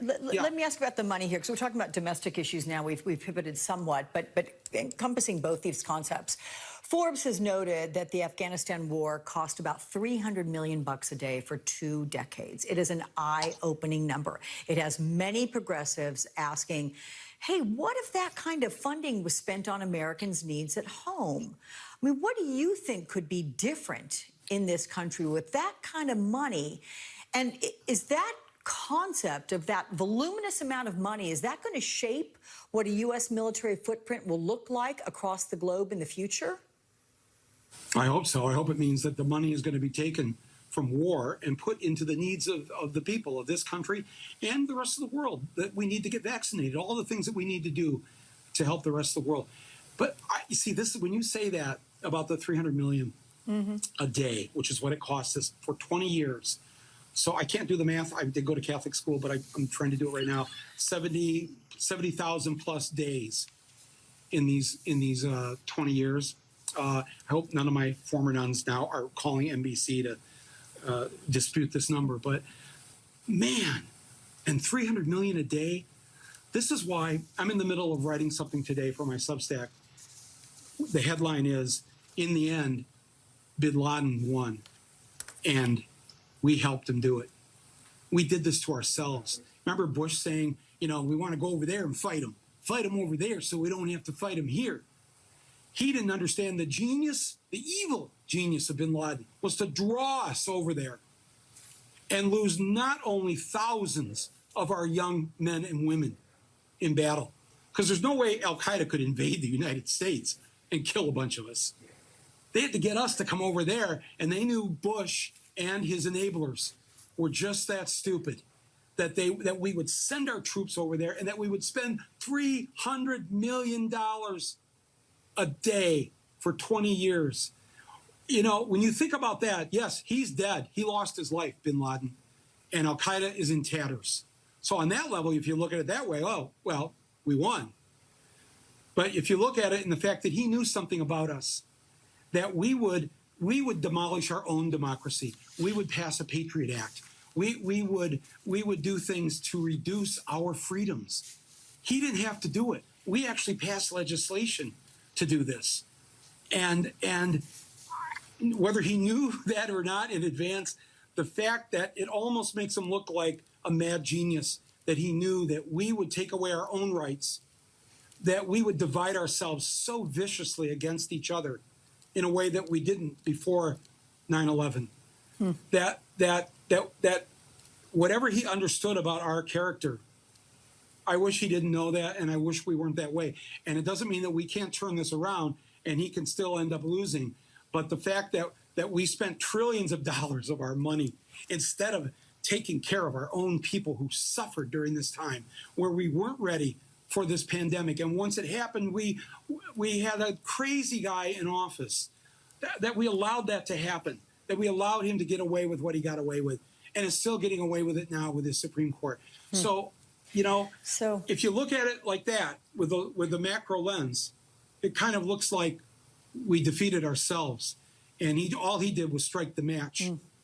Yeah. let me ask about the money here, because we're talking about domestic issues now. We've pivoted somewhat, but encompassing both these concepts. Forbes has noted that the Afghanistan war cost about $300 million a day for 2 decades. It is an eye-opening number. It has many progressives asking, hey, what if that kind of funding was spent on Americans' needs at home? I mean, what do you think could be different in this country with that kind of money? And is that concept of that voluminous amount of money, is that going to shape what a U.S. military footprint will look like across the globe in the future? I hope so. I hope it means that the money is going to be taken from war and put into the needs of the people of this country and the rest of the world, that we need to get vaccinated, all the things that we need to do to help the rest of the world. But you see, this, when you say that about the $300 million a day, which is what it costs us for 20 years. So I can't do the math. I did go to Catholic school, but I'm trying to do it right now. 70,000 plus days in these 20 years. I hope none of my former nuns now are calling NBC to dispute this number. But man, and 300 million a day. This is why I'm in the middle of writing something today for my Substack. The headline is, in the end, Bin Laden won, and we helped him do it. We did this to ourselves. Remember Bush saying, we want to go over there and fight him over there so we don't have to fight him here. He didn't understand the genius, the evil genius of Bin Laden was to draw us over there and lose not only thousands of our young men and women in battle, because there's no way Al-Qaeda could invade the United States and kill a bunch of us. They had to get us to come over there, and they knew Bush and his enablers were just that stupid, that we would send our troops over there and that we would spend $300 million a day for 20 years. When you think about that, yes, he's dead. He lost his life, Bin Laden, and Al-Qaeda is in tatters. So on that level, if you look at it that way, oh, well, we won. But if you look at it in the fact that he knew something about us, that we would demolish our own democracy. We would pass a Patriot Act. We would do things to reduce our freedoms. He didn't have to do it. We actually passed legislation to do this. And whether he knew that or not in advance, the fact that it almost makes him look like a mad genius, that he knew that we would take away our own rights, that we would divide ourselves so viciously against each other in a way that we didn't before 9/11. That whatever he understood about our character, I wish he didn't know that, and I wish we weren't that way. And it doesn't mean that we can't turn this around and he can still end up losing. But the fact that we spent trillions of dollars of our money instead of taking care of our own people who suffered during this time, where we weren't ready for this pandemic. And once it happened, we had a crazy guy in office, that we allowed that to happen, that we allowed him to get away with what he got away with, and is still getting away with it now with his Supreme Court. So, if you look at it like that, with the macro lens, it kind of looks like we defeated ourselves. And all he did was strike the match